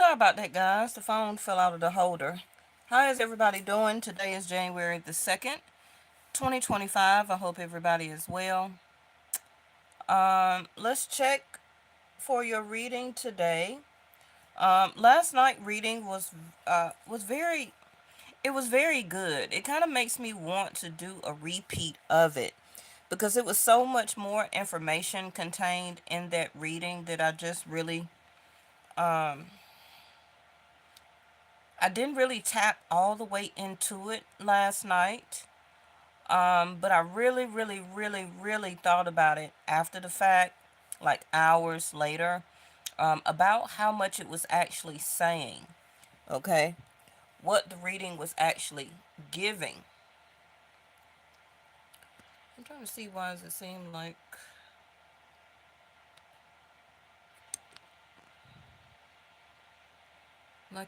Sorry about that, guys. The phone fell out of the holder. How is everybody doing? Today is January the 2nd, 2025. I hope everybody is well. Let's check for your reading today. Last night reading was very it was very good. It kind of makes me want to do a repeat of it because it was so much more information contained in that reading that um I didn't really tap all the way into it last night. But I really thought about it after the fact, like hours later, about how much it was actually saying. Okay, what the reading was actually giving. I'm trying to see why does it seem like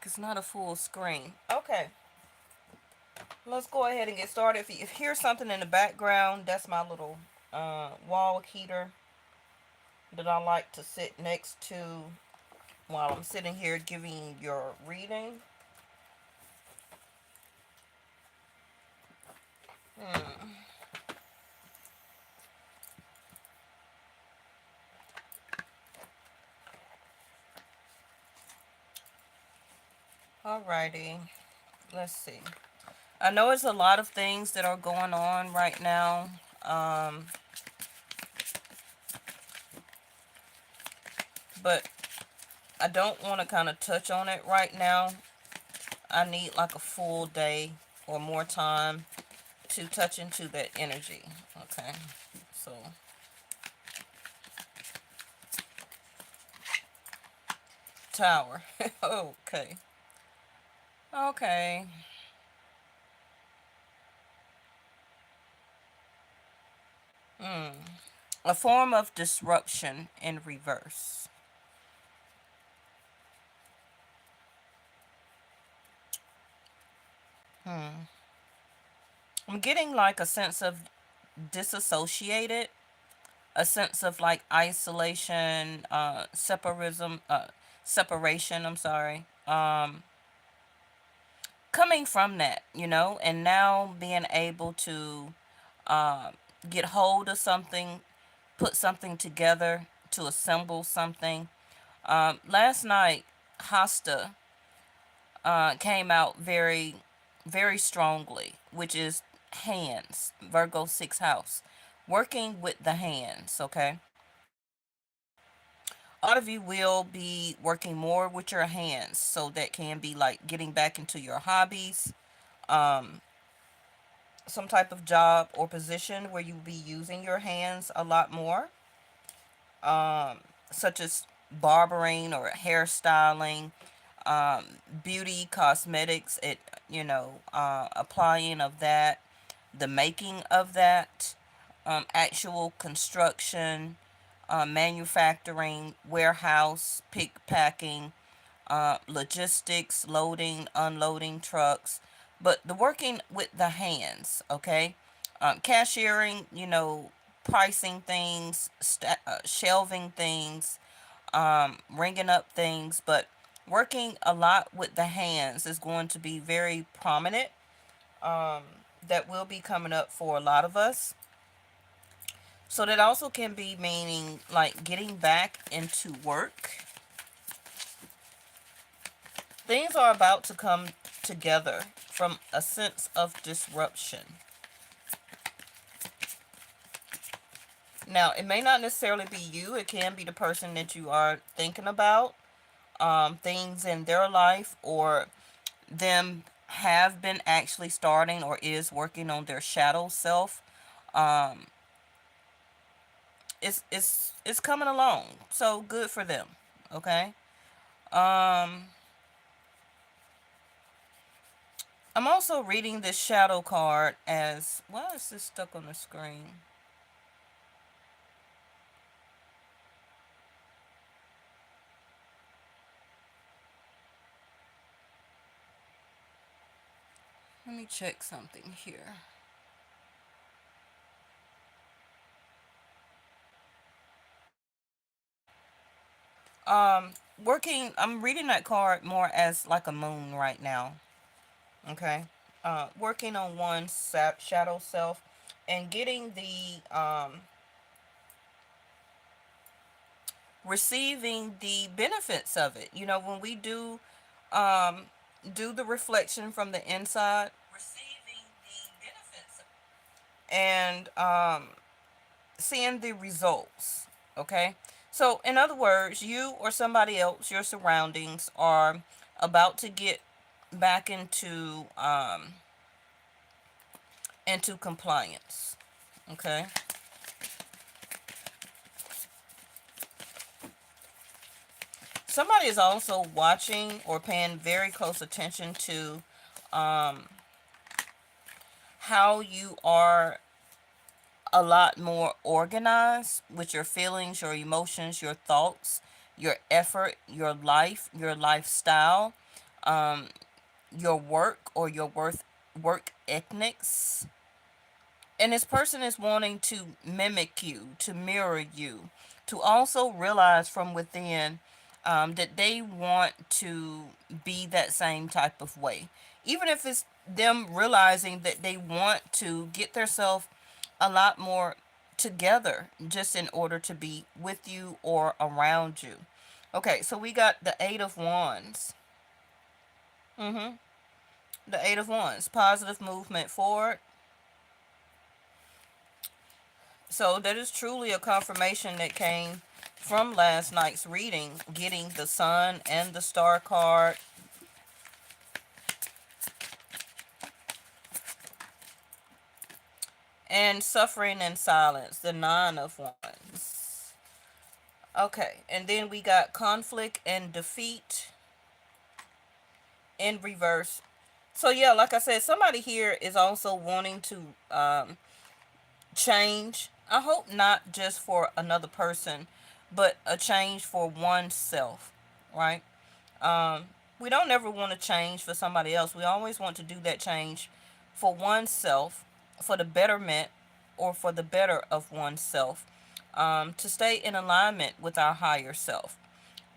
it's not a full screen. Okay, let's go ahead and get started. If you hear something in the background, that's my little wall heater that I like to sit next to while I'm sitting here giving your reading. Hmm. Alrighty. Let's see. I know it's a lot of things that are going on right now. Um, but I don't want to kind of touch on it right now. I need like a full day or more time to touch into that energy. Okay. So, tower. Okay. Okay. Hmm. A form of disruption in reverse. Hmm. I'm getting like a sense of disassociated, a sense of like isolation, separation. I'm sorry. Coming from that, and now being able to uh, get hold of something, put something together to assemble something. Last night, Hasta came out very strongly, which is hands, Virgo 6th house, working with the hands, okay? A lot of you will be working more with your hands, so that can be like getting back into your hobbies, um, some type of job or position where you'll be using your hands a lot more, um, such as barbering or hairstyling, um, beauty, cosmetics, applying of that, the making of that, actual construction, manufacturing, warehouse, pick packing, logistics, loading, unloading trucks, but the working with the hands, okay? Cashiering, pricing things, shelving things, ringing up things, but working a lot with the hands is going to be very prominent. Um, that will be coming up for a lot of us. So that also can be meaning like getting back into work. Things are about to come together from a sense of disruption. Now, it may not necessarily be you, it can be the person that you are thinking about, things in their life, or them have been actually starting or is working on their shadow self. Um, it's coming along, so good for them. Okay. Um, I'm also reading this shadow card as why is this stuck on the screen? Let me check something here. working, I'm reading that card more as like a moon right now. Okay. Working on one's shadow self and getting receiving the benefits of it. You know, when we um, do the reflection from the inside, receiving the benefits and seeing the results. Okay. So, in other words, you or somebody else, your surroundings are about to get back into compliance. Okay. Somebody is also watching or paying very close attention to um, how you are a lot more organized with your feelings, your emotions, your thoughts, your effort, your life, your lifestyle, um, your work or your work ethics. And this person is wanting to mimic you, to mirror you, to also realize from within that they want to be that same type of way. Even if it's them realizing that they want to get themselves a lot more together just in order to be with you or around you. Okay, so we got the Eight of Wands. Mm-hmm. The Eight of Wands, positive movement forward. So that is truly a confirmation that came from last night's reading, getting the Sun and the Star card. And suffering in silence, the Nine of Wands. Okay, and then we got conflict and defeat in reverse. So yeah, like I said, somebody here is also wanting to change. I hope not just for another person, but a change for oneself, right? Um, we don't ever want to change for somebody else. We always want to do that change for oneself, for the betterment or for the better of oneself, to stay in alignment with our higher self.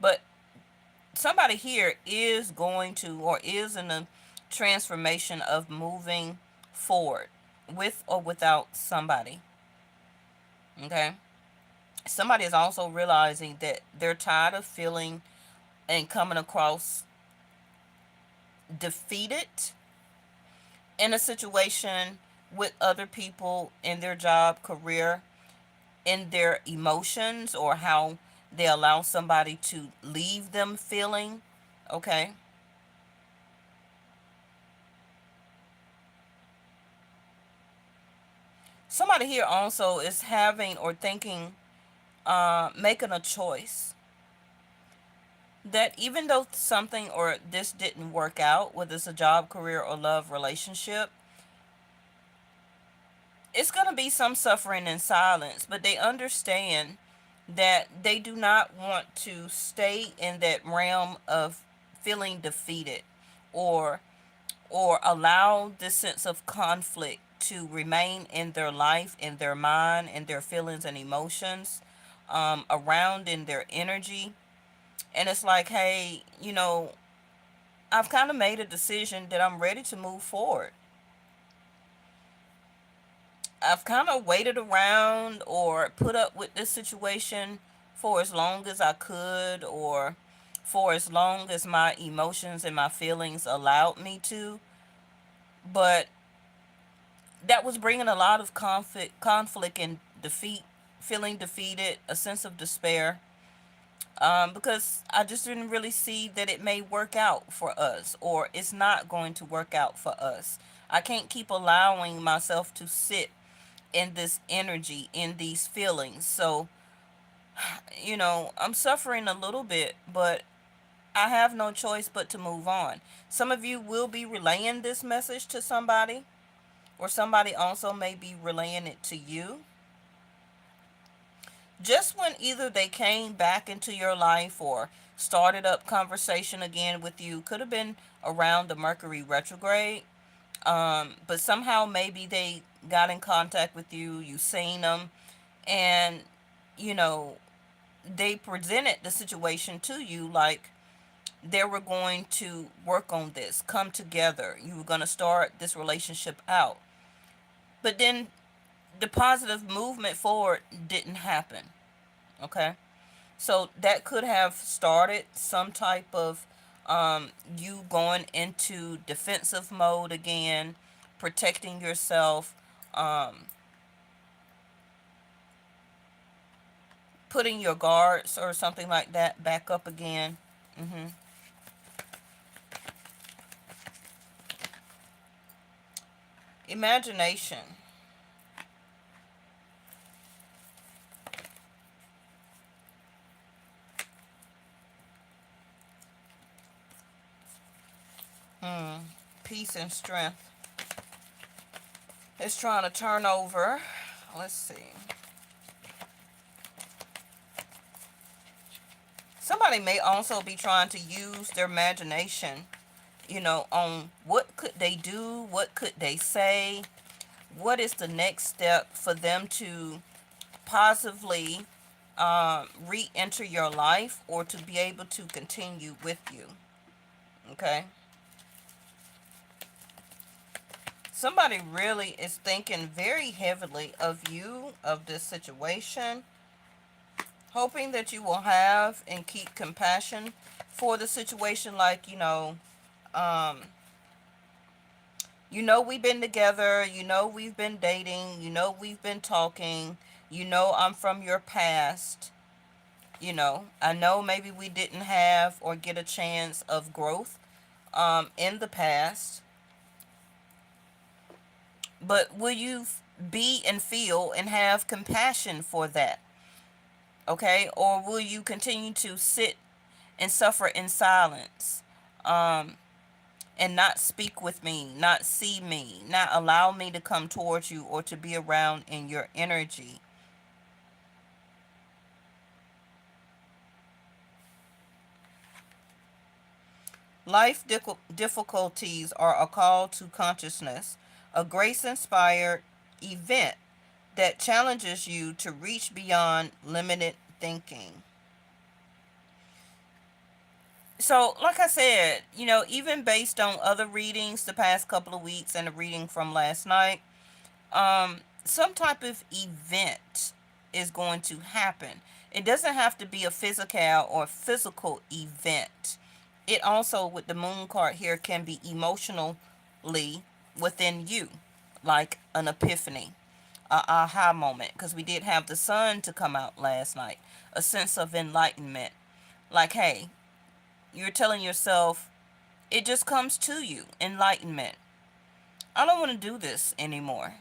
But somebody here is going to or is in a transformation of moving forward with or without somebody. Okay. Somebody is also realizing that they're tired of feeling and coming across defeated in a situation with other people in their job, career, in their emotions, or how they allow somebody to leave them feeling. Okay. Somebody here also is having or thinking, making a choice that even though something or this didn't work out, whether it's a job, career, or love relationship, it's going to be some suffering in silence, but they understand that they do not want to stay in that realm of feeling defeated or allow this sense of conflict to remain in their life, in their mind, in their feelings and emotions, around in their energy. And it's like, hey, I've kind of made a decision that I'm ready to move forward. I've kind of waited around or put up with this situation for as long as I could, or for as long as my emotions and my feelings allowed me to. But that was bringing a lot of conflict and defeat, feeling defeated, a sense of despair. Because I just didn't really see that it may work out for us, or it's not going to work out for us. I can't keep allowing myself to sit in this energy, in these feelings. So, I'm suffering a little bit, but I have no choice but to move on. Some of you will be relaying this message to somebody, or somebody also may be relaying it to you. Just when either they came back into your life or started up conversation again with you, could have been around the Mercury retrograde. But somehow maybe they got in contact with you, you seen them, and you know they presented the situation to you like they were going to work on this, come together. You were going to start this relationship out. But then the positive movement forward didn't happen. Okay? So that could have started some type of you going into defensive mode again, protecting yourself, um, putting your guards or something like that back up again. hmm Imagination. Hmm. Peace and strength. It's trying to turn over. Let's see. Somebody may also be trying to use their imagination, on what could they do, what could they say, what is the next step for them to positively re-enter your life or to be able to continue with you. Okay? Somebody really is thinking very heavily of you, of this situation, hoping that you will have and keep compassion for the situation. Like, um, we've been together, we've been dating, we've been talking, I'm from your past. I know maybe we didn't have or get a chance of growth in the past, but will you be and feel and have compassion for that? Okay? Or will you continue to sit and suffer in silence, um, and not speak with me, not see me, not allow me to come towards you or to be around in your energy? Life difficulties are a call to consciousness, a grace inspired event that challenges you to reach beyond limited thinking. So, like I said, even based on other readings the past couple of weeks and a reading from last night, some type of event is going to happen. It doesn't have to be a physical or physical event. It also, with the moon card here, can be emotionally within you, like an epiphany, a aha moment, because we did have the sun to come out last night, a sense of enlightenment. Like, hey, you're telling yourself, it just comes to you, enlightenment. I don't want to do this anymore.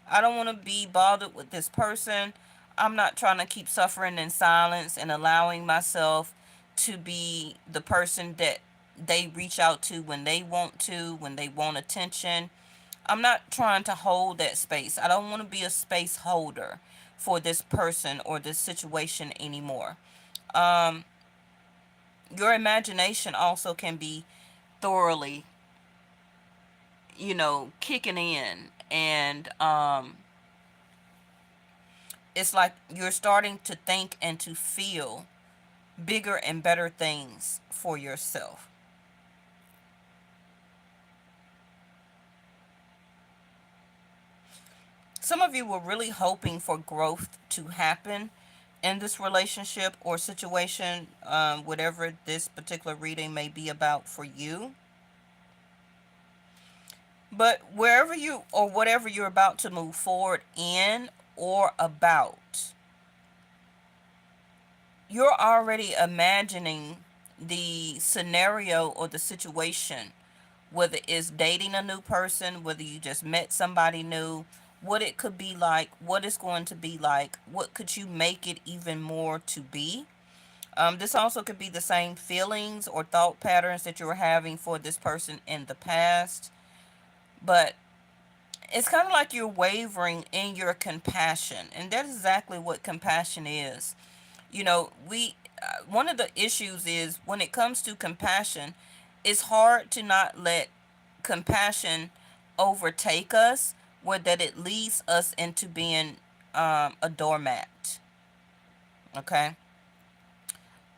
I don't want to be bothered with this person. I'm not trying to keep suffering in silence and allowing myself to be the person that they reach out to, when they want attention. I'm not trying to hold that space. I don't want to be a space holder for this person or this situation anymore. Um, your imagination also can be thoroughly, kicking in, and it's like you're starting to think and to feel bigger and better things for yourself. Some of you were really hoping for growth to happen in this relationship or situation, whatever this particular reading may be about for you. But wherever you or whatever you're about to move forward in or about, you're already imagining the scenario or the situation, whether it's dating a new person, whether you just met somebody new, what it could be like, what it's going to be like, what could you make it even more to be. This also could be the same feelings or thought patterns that you were having for this person in the past, but it's kind of like you're wavering in your compassion, and that's exactly what compassion is. We one of the issues is when it comes to compassion, it's hard to not let compassion overtake us, where that it leads us into being a doormat. Okay.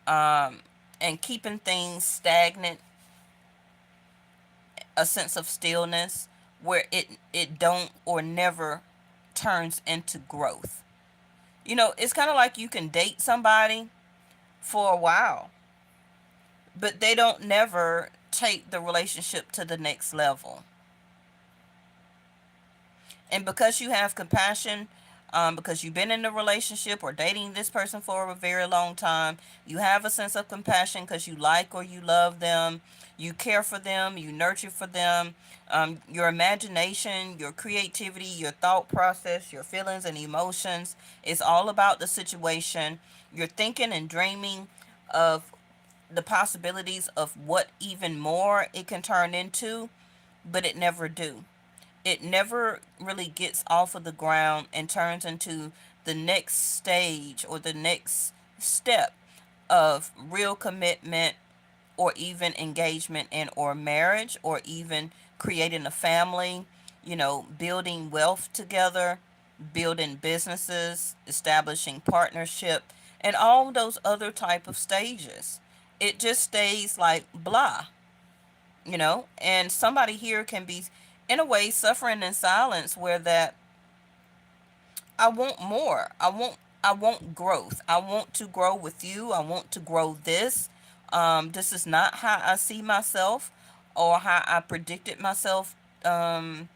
um, and keeping things stagnant, a sense of stillness where it don't or never turns into growth. You know, it's kind of like you can date somebody for a while, but they don't never take the relationship to the next level. And because you have compassion, because you've been in a relationship or dating this person for a very long time, you have a sense of compassion because you like or you love them, you care for them, you nurture for them. Your imagination, your creativity, your thought process, your feelings and emotions is all about the situation. You're thinking and dreaming of the possibilities of what even more it can turn into, but it never do. It never really gets off of the ground and turns into the next stage or the next step of real commitment or even engagement and or marriage or even creating a family, you know, building wealth together, building businesses, establishing partnership, and all those other type of stages. It just stays like blah, you know, and somebody here can be in a way suffering in silence where that I want more. I want growth. I want to grow with you. I want to grow this. This is not how I see myself or how I predicted myself of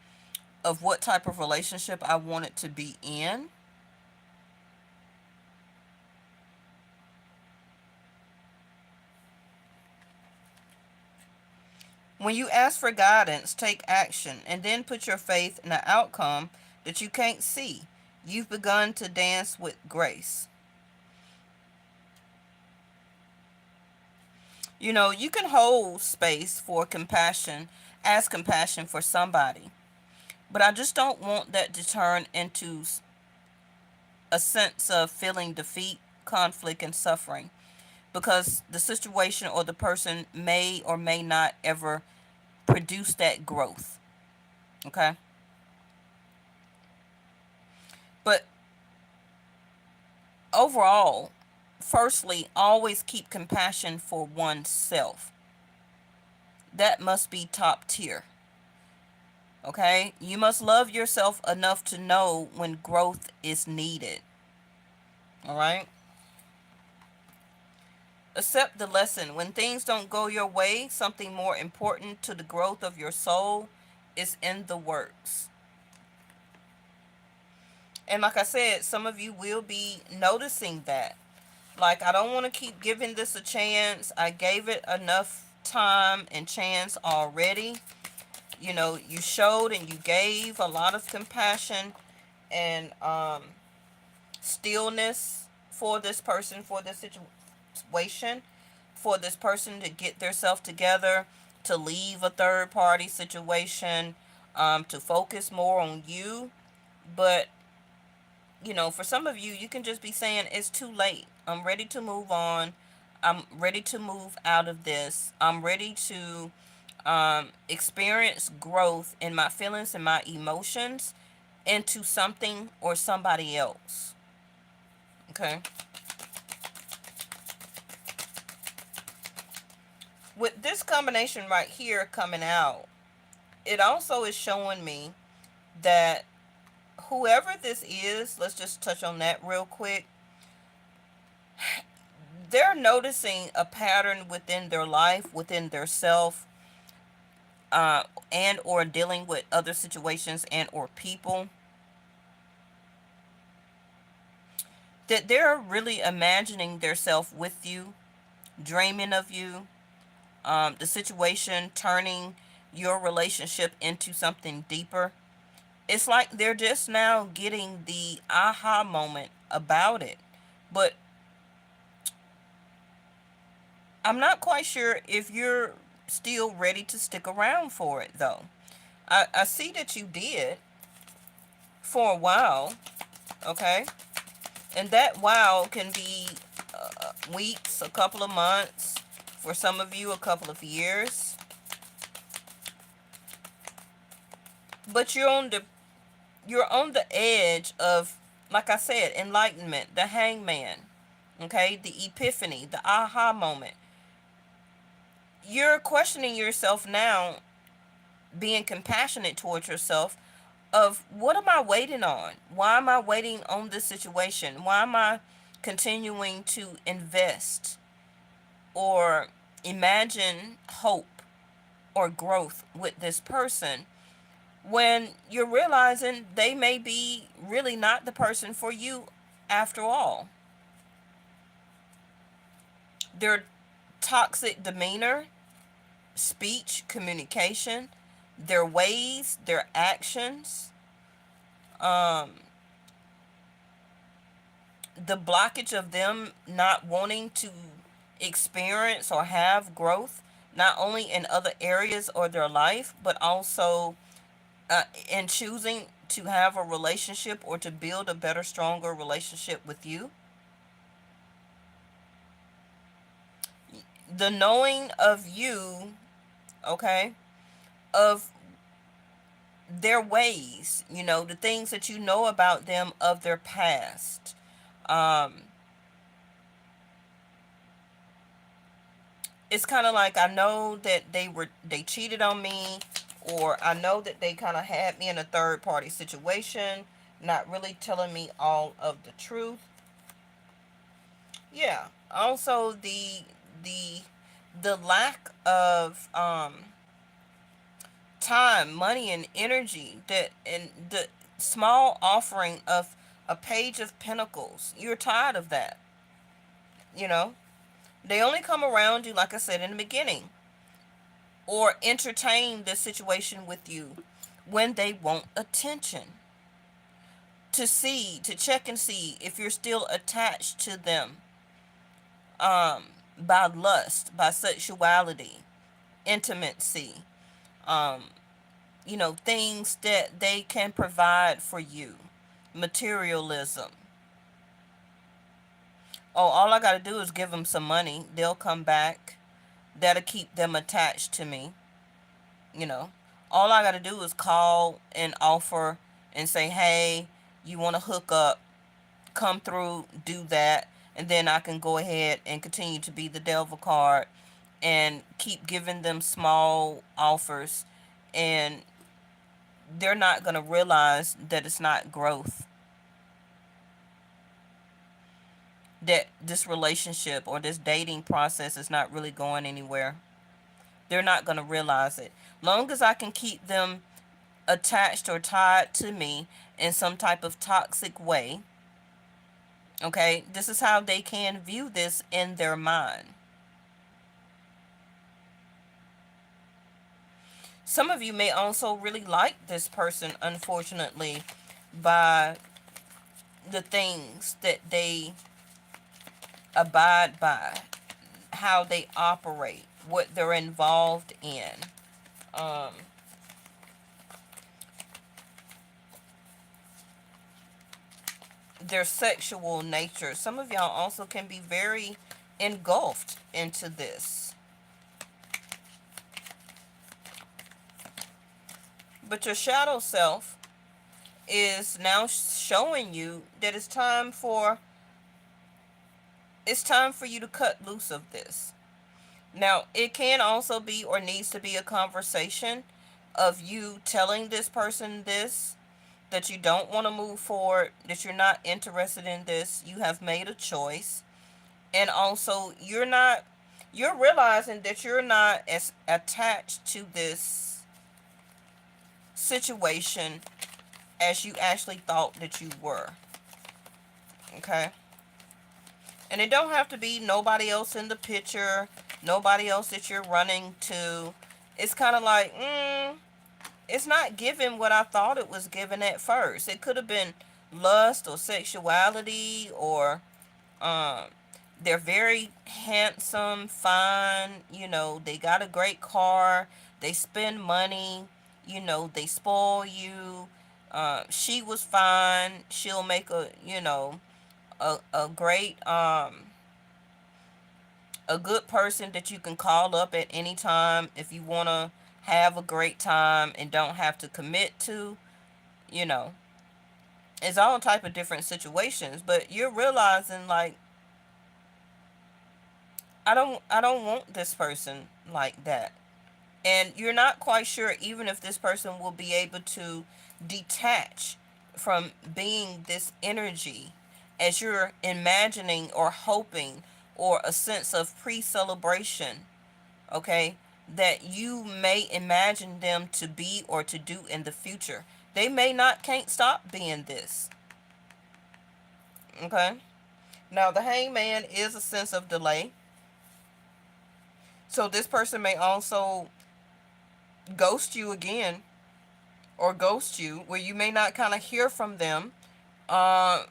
what type of relationship I wanted to be in. When you ask for guidance, take action and then put your faith in an outcome that you can't see. You've begun to dance with grace. You know, you can hold space for compassion, as compassion for somebody. But I just don't want that to turn into a sense of feeling defeat, conflict, and suffering. Because the situation or the person may or may not ever produce that growth. Okay? But overall, firstly, always keep compassion for oneself. That must be top tier. Okay? You must love yourself enough to know when growth is needed. All right? Accept the lesson. When things don't go your way, something more important to the growth of your soul is in the works. And like I said, some of you will be noticing that. Like, I don't want to keep giving this a chance. I gave it enough time and chance already. You know, you showed and you gave a lot of compassion and stillness for this person, for this situation, for this person to get themselves together, to leave a third party situation, to focus more on you. But, you know, for some of you, you can just be saying, it's too late. I'm ready to move on. I'm ready to move out of this. I'm ready to experience growth in my feelings and my emotions into something or somebody else. Okay. With this combination right here coming out, it also is showing me that whoever this is, let's just touch on that real quick. They're noticing a pattern within their life, within their self, and or dealing with other situations and or people, that they're really imagining their self with you, dreaming of you, the situation turning your relationship into something deeper. It's like they're just now getting the aha moment about it. But I'm not quite sure if you're still ready to stick around for it, though. I see that you did for a while, okay? And that while can be weeks, a couple of months, for some of you, a couple of years. But you're on the edge of, like I said, enlightenment, the hangman. Okay, the epiphany, the aha moment. You're questioning yourself now, being compassionate towards yourself, of what am I waiting on? Why am I waiting on this situation? Why am I continuing to invest or imagine hope or growth with this person when you're realizing they may be really not the person for you after all? Their toxic demeanor, speech, communication, their ways, their actions, um, the blockage of them not wanting to experience or have growth, not only in other areas of their life, but also in choosing to have a relationship or to build a better, stronger relationship with you. The knowing of you, okay, of their ways, the things that you know about them of their past. Um, it's kind of like, I know that they cheated on me, or I know that they kind of had me in a third party situation, not really telling me all of the truth. Yeah. Also, the the lack of time, money, and energy, that and the small offering of a page of pentacles. You're tired of that. You know, they only come around you, like I said in the beginning, or entertain the situation with you when they want attention. To check and see if you're still attached to them, um, by lust, by sexuality, intimacy, um, things that they can provide for you, materialism. Oh, all I got to do is give them some money. They'll come back. That'll keep them attached to me. You know, all I got to do is call and offer and say, hey, you want to hook up, come through, do that. And then I can go ahead and continue to be the devil card and keep giving them small offers. And they're not going to realize that it's not growth, that this relationship or this dating process is not really going anywhere. They're not going to realize it. Long as I can keep them attached or tied to me in some type of toxic way, okay, this is how they can view this in their mind. Some of you may also really like this person, unfortunately, by the things that they abide by, how they operate, what they're involved in. Um, their sexual nature. Some of y'all also can be very engulfed into this. But your shadow self is now showing you that it's time for you to cut loose of this. Now, it can also be, or needs to be, a conversation of you telling this person this, that you don't want to move forward, that you're not interested in this, you have made a choice. And also, you're realizing that you're not as attached to this situation as you actually thought that you were. Okay? And it don't have to be nobody else in the picture, nobody else that you're running to. It's kind of like, it's not giving what I thought it was given at first. It could have been lust or sexuality, or um they're very handsome, fine, they got a great car, they spend money, they spoil you. She was fine. She'll make a great a good person that you can call up at any time if you want to have a great time and don't have to commit to, you know. It's all type of different situations, but you're realizing, like, I don't want this person like that. And you're not quite sure even if this person will be able to detach from being this energy as you're imagining or hoping, or a sense of pre-celebration, okay, that you may imagine them to be or to do in the future. They may not can't stop being this. Okay. Now the hangman is a sense of delay. So this person may also ghost you again, or ghost you, where you may not kind of hear from them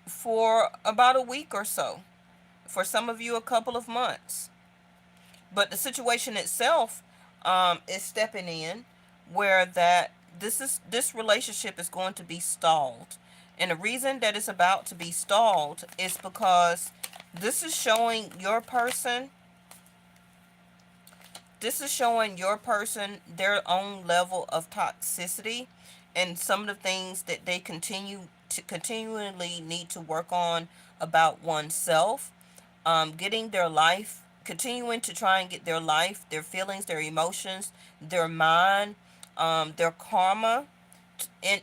for about a week or so. For some of you, a couple of months. But the situation itself is stepping in, where that this relationship is going to be stalled. And the reason that it's about to be stalled is because this is showing your person this is showing your person their own level of toxicity, and some of the things that they continually need to work on about oneself, getting their life, continuing to try and get their life, their feelings, their emotions, their mind, their karma, in,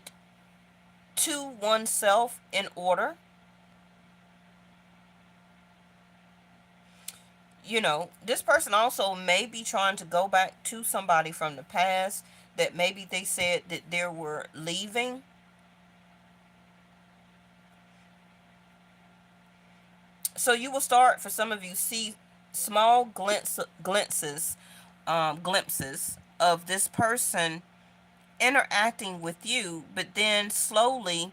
to oneself in order. This person also may be trying to go back to somebody from the past that maybe they said that they were leaving. So you will start, for some of you, see small glimpses of this person interacting with you, but then slowly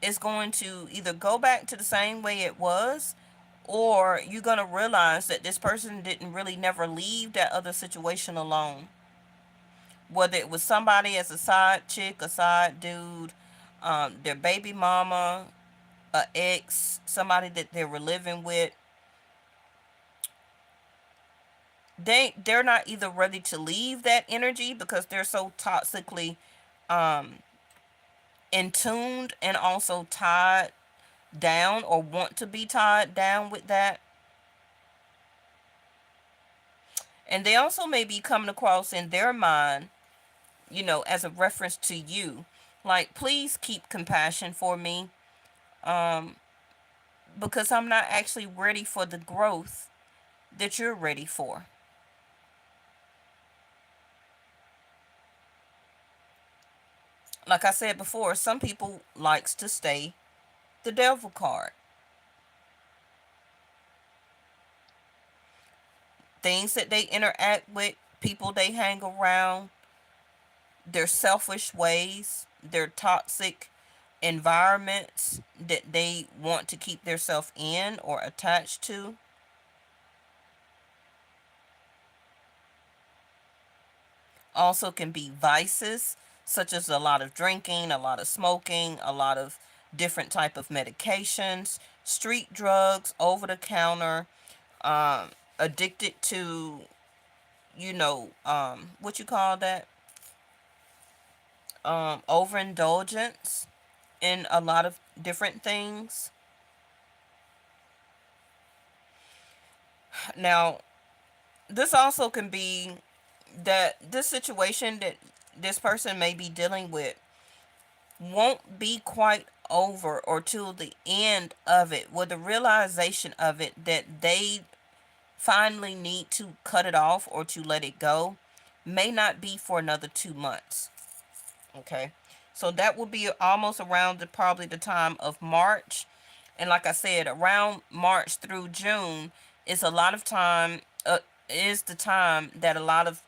it's going to either go back to the same way it was, or you're going to realize that this person didn't really never leave that other situation alone. Whether it was somebody as a side chick, a side dude, their baby mama, a ex, somebody that they were living with, they're not either ready to leave that energy because they're so toxically um intuned and also tied down, or want to be tied down with that. And they also may be coming across in their mind, as a reference to you, like, please keep compassion for me, um because I'm not actually ready for the growth that you're ready for. Like I said before, some people likes to stay the devil card. Things that they interact with, people they hang around, their selfish ways, their toxic environments that they want to keep themselves in or attached to, also can be vices, such as a lot of drinking, a lot of smoking, a lot of different type of medications, street drugs, over the counter, um, addicted to, what you call that, overindulgence in a lot of different things. Now, this also can be that this situation that this person may be dealing with won't be quite over or till the end of it, with the realization of it that they finally need to cut it off or to let it go, may not be for another 2 months. Okay, so that will be almost around probably the time of March. And like I said, around March through June is a lot of time, is the time that a lot of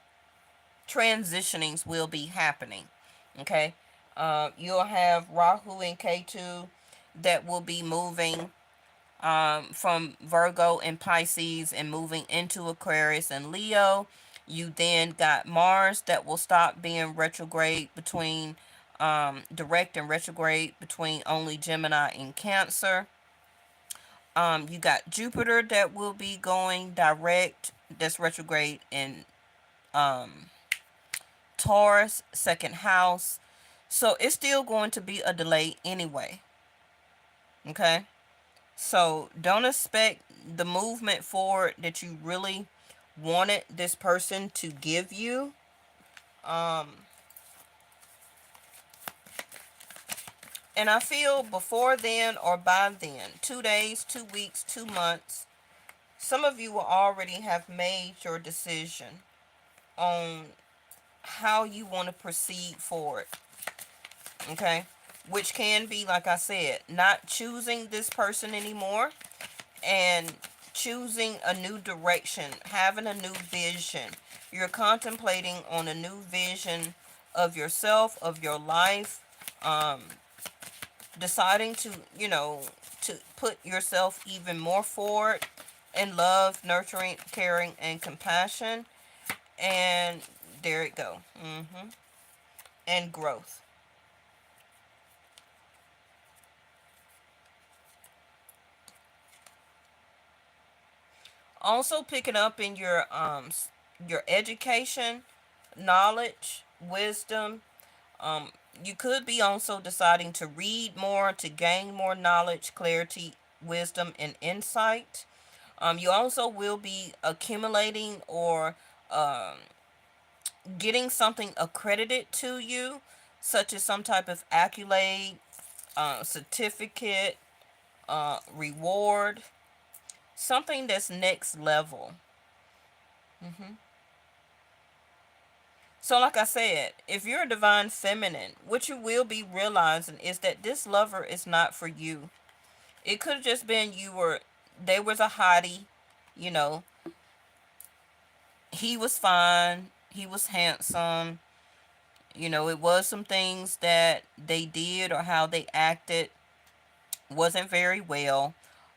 transitionings will be happening. Okay, you'll have Rahu and Ketu that will be moving from Virgo and Pisces and moving into Aquarius and Leo. You then got Mars that will stop being retrograde between direct and retrograde between only Gemini and Cancer. You got Jupiter that will be going direct, that's retrograde in um, Taurus, second house. So it's still going to be a delay anyway. Okay. So don't expect the movement forward that you really wanted this person to give you. Um, and I feel before then or by then, 2 days, 2 weeks, 2 months, some of you will already have made your decision on how you want to proceed forward. Okay? Which can be, like I said, not choosing this person anymore and choosing a new direction, having a new vision. You're contemplating on a new vision of yourself, of your life, um, deciding to, to put yourself even more forward in love, nurturing, caring, and compassion. And there it go. And growth. Also picking up in your education, knowledge, wisdom. Um, you could be also deciding to read more, to gain more knowledge, clarity, wisdom, and insight. You also will be accumulating or um, getting something accredited to you, such as some type of accolade, certificate, reward, something that's next level. So, like I said, if you're a divine feminine, what you will be realizing is that this lover is not for you. It could have just been they was a hottie, you know, he was fine, he was handsome, it was some things that they did or how they acted wasn't very well,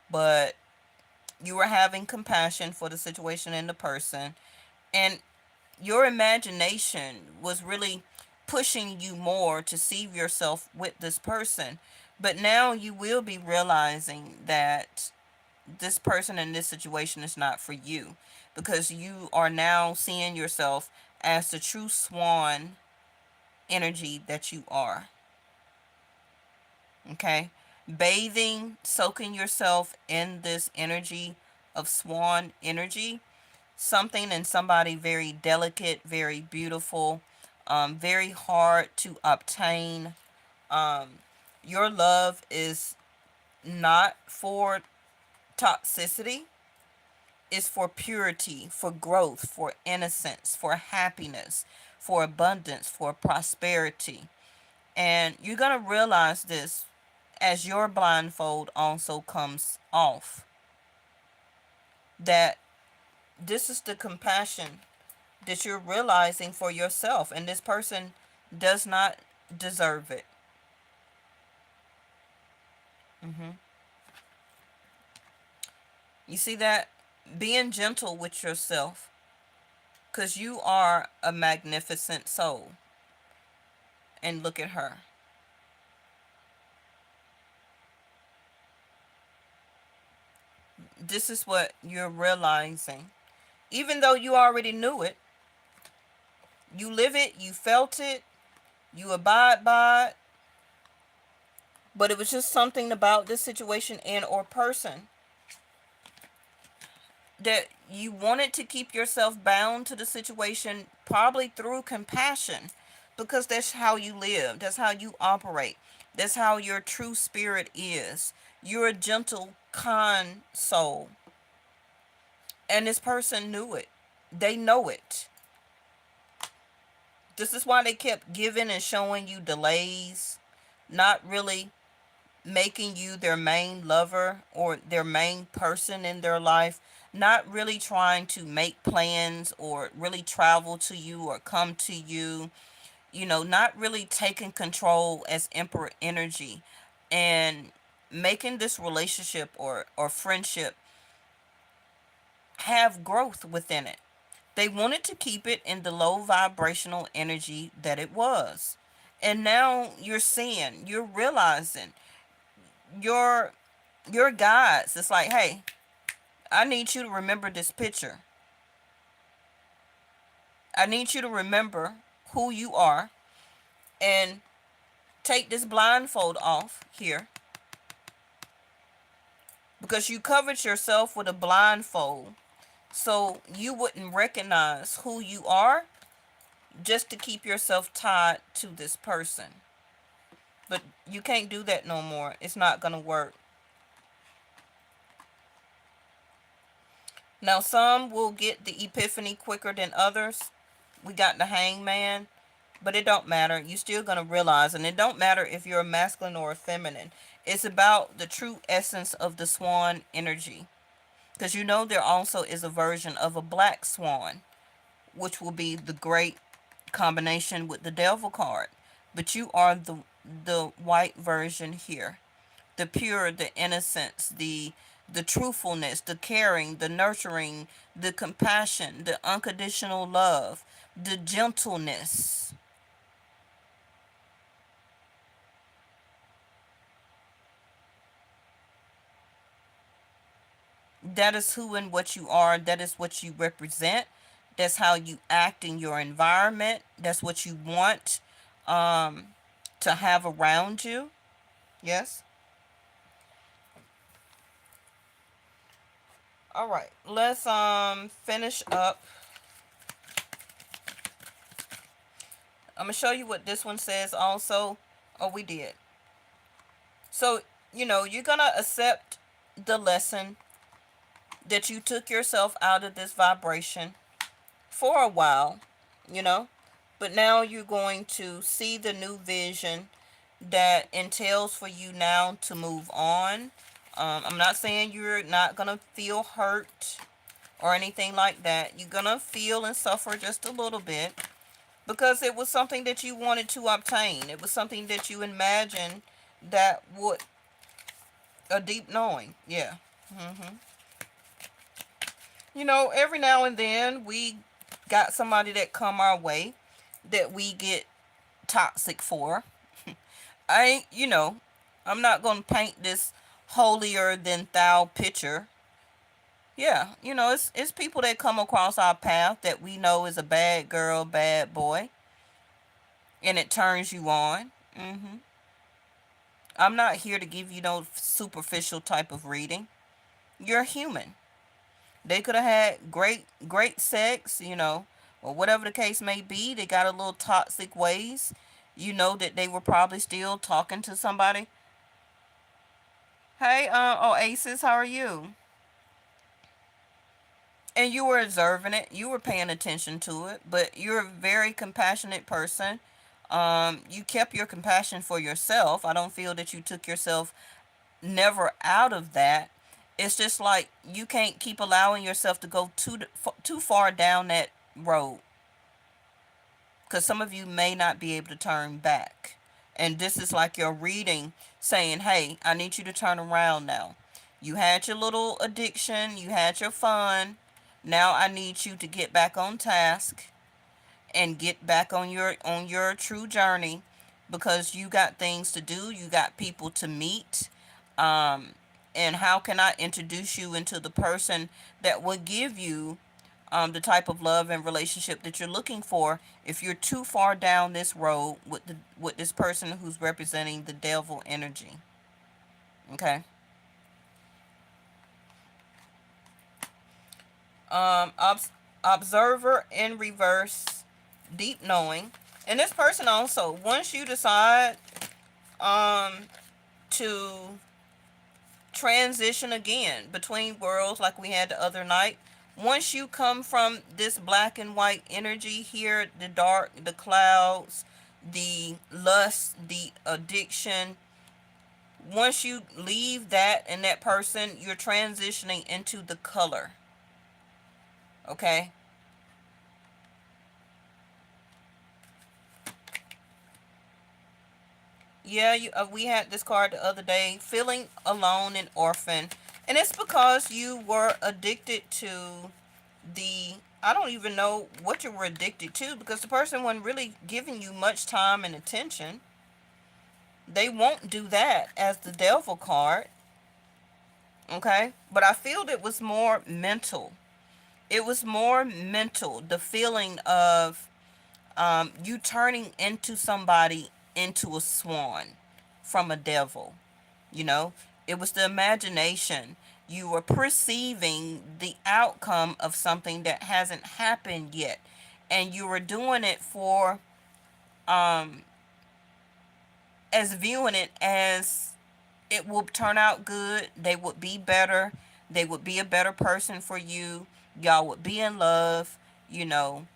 but you were having compassion for the situation and the person, and your imagination was really pushing you more to see yourself with this person. But now you will be realizing that this person in this situation is not for you, because you are now seeing yourself as the true swan energy that you are. Okay? Bathing, soaking yourself in this energy of swan energy, something and somebody very delicate, very beautiful, very hard to obtain. Um, your love is not for toxicity, it's for purity, for growth, for innocence, for happiness, for abundance, for prosperity. And you're going to realize this as your blindfold also comes off, that this is the compassion that you're realizing for yourself, and this person does not deserve it. hmm You see that? Being gentle with yourself, because you are a magnificent soul. And look at her. This is what you're realizing. Even though you already knew it, you live it, you felt it, you abide by it, but it was just something about this situation and or person that you wanted to keep yourself bound to the situation, probably through compassion, because that's how you live, that's how you operate, that's how your true spirit is. You're a gentle, kind soul, and this person knew it. They know it. This is why they kept giving and showing you delays, not really making you their main lover or their main person in their life, not really trying to make plans or really travel to you or come to you, not really taking control as emperor energy and making this relationship or friendship have growth within it. They wanted to keep it in the low vibrational energy that it was. And now you're seeing, you're realizing your your guides. It's like, hey, I need you to remember this picture. I need you to remember who you are and take this blindfold off here, because you covered yourself with a blindfold So you wouldn't recognize who you are just to keep yourself tied to this person. But you can't do that no more. It's not going to work. Now, some will get the epiphany quicker than others. We got the hangman, but it don't matter. You're still going to realize, and it don't matter if you're a masculine or a feminine. It's about the true essence of the swan energy. Because you know there also is a version of a black swan, which will be the great combination with the devil card. But you are the white version here. The pure, the innocence, the truthfulness, the caring, the nurturing, the compassion, the unconditional love, the gentleness. That is who and what you are. That is what you represent. That's how you act in your environment. That's what you want um, to have around you. Yes. All right. Let's finish up. I'm gonna show you what this one says also. Oh, we did. So, you're gonna accept the lesson that you took yourself out of this vibration for a while, you know, but now you're going to see the new vision that entails for you now to move on. I'm not saying you're not gonna feel hurt or anything like that. You're gonna feel and suffer just a little bit because it was something that you wanted to obtain. It was something that you imagined that would a deep knowing. Yeah. hmm every now and then we got somebody that come our way that we get toxic for. I'm not going to paint this holier than thou picture. Yeah, it's people that come across our path that we know is a bad girl, bad boy, and it turns you on. I'm not here to give you no superficial type of reading. You're human. They could have had great sex, or whatever the case may be. They got a little toxic ways. You know that they were probably still talking to somebody. Hey, Oasis, how are you? And you were observing it. You were paying attention to it, but you're a very compassionate person. You kept your compassion for yourself. I don't feel that you took yourself never out of that. It's just like you can't keep allowing yourself to go too far down that road because some of you may not be able to turn back. And this is like your reading saying, hey, I need you to turn around now. You had your little addiction, you had your fun. Now I need you to get back on task and get back on your true journey because you got things to do, you got people to meet. Um and how can I introduce you into the person that will give you the type of love and relationship that you're looking for if you're too far down this road with this person who's representing the devil energy. Okay. um obs- Observer in reverse, deep knowing. And this person also, once you decide um to transition again between worlds like we had the other night, once you come from this black and white energy here, the dark, the clouds, the lust, the addiction, once you leave that and that person, you're transitioning into the color. Okay. Yeah, we had this card the other day, feeling alone and orphan. And it's because you were addicted to the, I don't even know what you were addicted to because the person wasn't really giving you much time and attention. They won't do that as the devil card. Okay. But I feel it was more mental. It was more mental. The feeling of you turning into somebody, into a swan from a devil. You know, it was the imagination. You are perceiving the outcome of something that hasn't happened yet. And you are doing it for, um, as viewing it as it will turn out good. They would be better. They would be a better person for you. Y'all would be in love. You know,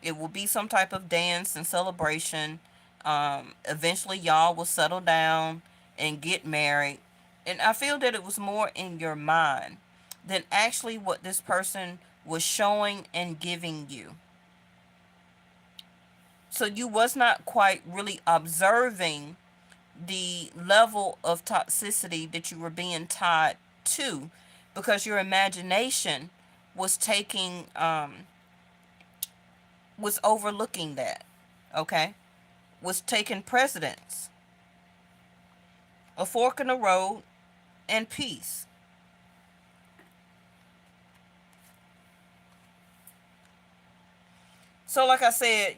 it will be some type of dance and celebration. Eventually, y'all will settle down and get married. And I feel that it was more in your mind than actually what this person was showing and giving you. So you was not quite really observing the level of toxicity that you were being tied to, because your imagination was taking was overlooking that. Okay, was taking precedence. A fork in the road and peace. So like I said,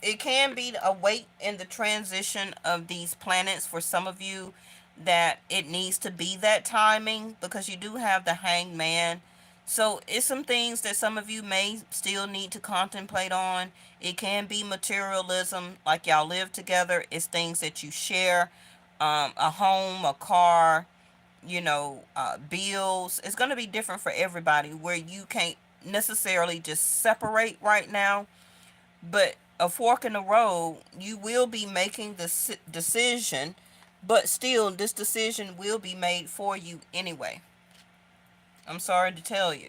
it can be a wait in the transition of these planets for some of you, that it needs to be that timing, because you do have the hangman. So it's some things that some of you may still need to contemplate on. It can be materialism, like y'all live together. It's things that you share, a home, a car, bills. It's going to be different for everybody, where you can't necessarily just separate right now. But a fork in the road, you will be making the decision, but still, this decision will be made for you anyway. I'm sorry to tell you.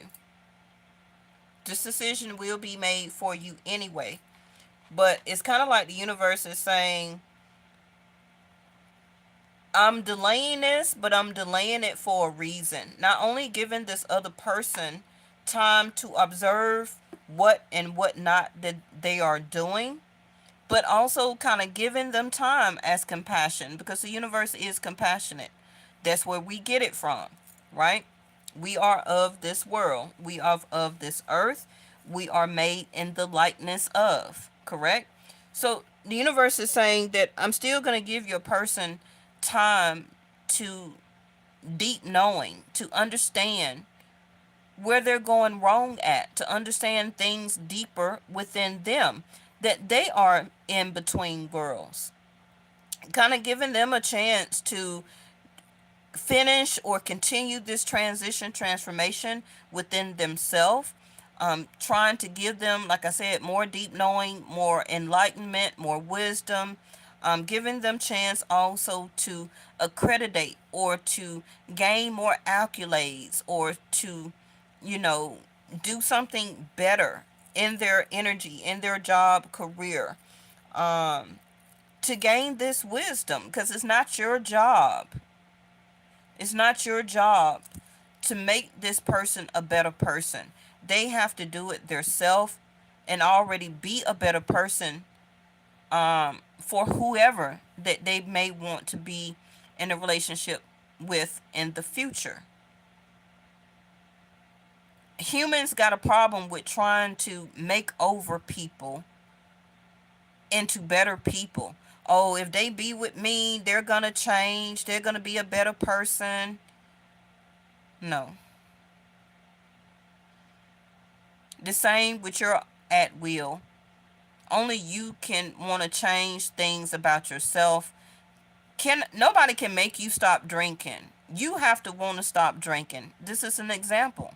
This decision will be made for you anyway. But it's kind of like the universe is saying, I'm delaying this, but I'm delaying it for a reason. Not only giving this other person time to observe what and what not that they are doing, but also kind of giving them time as compassion, because the universe is compassionate. That's where we get it from, right? We are of this world. We are of this earth. We are made in the likeness of, correct? So the universe is saying that I'm still going to give your person time to deep knowing, to understand where they're going wrong at, to understand things deeper within them, that they are in between worlds. Kind of giving them a chance to finish or continue this transformation within themselves. Trying to give them, like I said, more deep knowing, more enlightenment, more wisdom. Giving them chance also to accreditate or to gain more accolades, or to, you know, do something better in their energy, in their job, career. Um, to gain this wisdom, because it's not your job. It's not your job to make this person a better person. They have to do it themselves and already be a better person, for whoever that they may want to be in a relationship with in the future. Humans got a problem with trying to make over people into better people. Oh, if they be with me, they're going to change. They're going to be a better person. No. The same with your at will. Only you can want to change things about yourself. Nobody can make you stop drinking. You have to want to stop drinking. This is an example.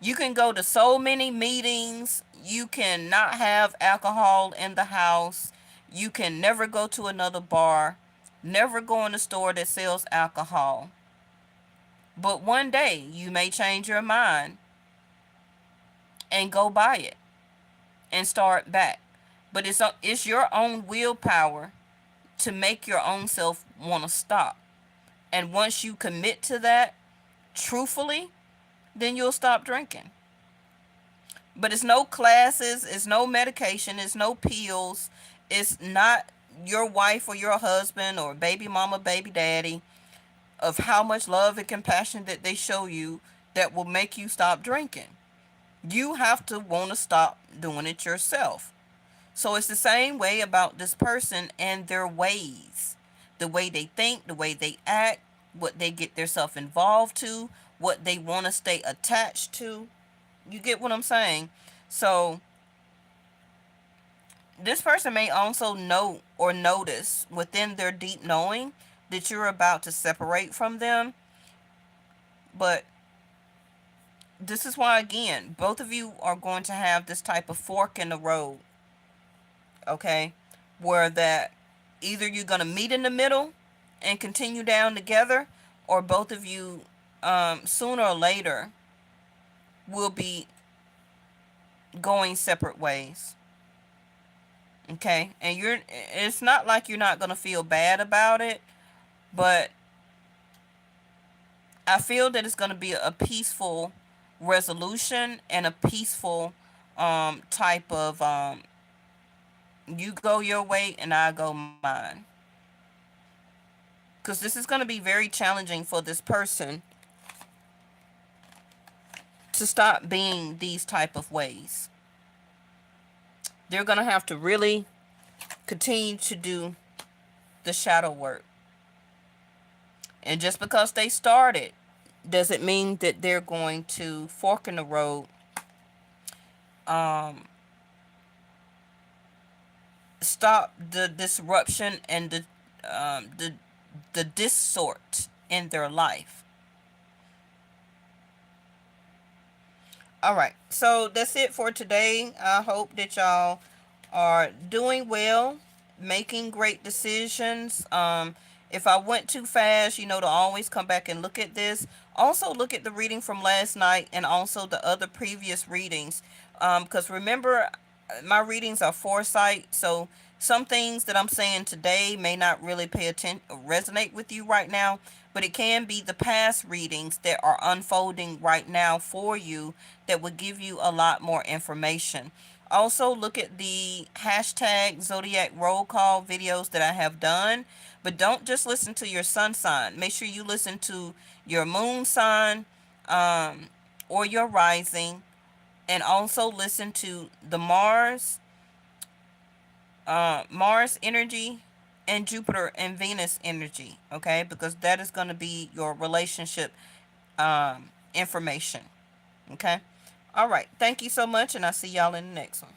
You can go to so many meetings. You can not have alcohol in the house. You can never go to another bar. Never go in a store that sells alcohol. But one day you may change your mind and go buy it and start back. But it's your own willpower to make your own self want to stop. And once you commit to that truthfully, then you'll stop drinking. But it's no classes, it's no medication, it's no pills, it's not your wife or your husband or baby mama, baby daddy, of how much love and compassion that they show you that will make you stop drinking. You have to want to stop doing it yourself. So it's the same way about this person and their ways. The way they think, the way they act. what they get themselves involved to, what they want to stay attached to. You get what I'm saying? So this person may also know or notice within their deep knowing that you're about to separate from them. But this is why, again, both of you are going to have this type of fork in the road, okay? Where that either you're going to meet in the middle and continue down together, or both of you, sooner or later, will be going separate ways. Okay? And it's not like you're not going to feel bad about it, but I feel that it's going to be a peaceful resolution and a peaceful type of you go your way and I go mine. Because this is going to be very challenging for this person to stop being these type of ways. They're going to have to really continue to do the shadow work. And just because they started doesn't mean that they're going to fork in the road, stop the disruption and the dissort in their life. All right, so that's it for today. I hope that y'all are doing well, making great decisions. If I went too fast, to always come back and look at this. Also, look at the reading from last night and also the other previous readings. Because remember, my readings are foresight, so some things that I'm saying today may not really pay attention, resonate with you right now, but it can be the past readings that are unfolding right now for you that would give you a lot more information. Also, look at the hashtag Zodiac Roll Call videos that I have done. But don't just listen to your sun sign. Make sure you listen to your moon sign, or your rising. And also listen to the Mars energy and Jupiter and Venus energy. Okay? Because that is going to be your relationship information. Okay? All right. Thank you so much. And I'll see y'all in the next one.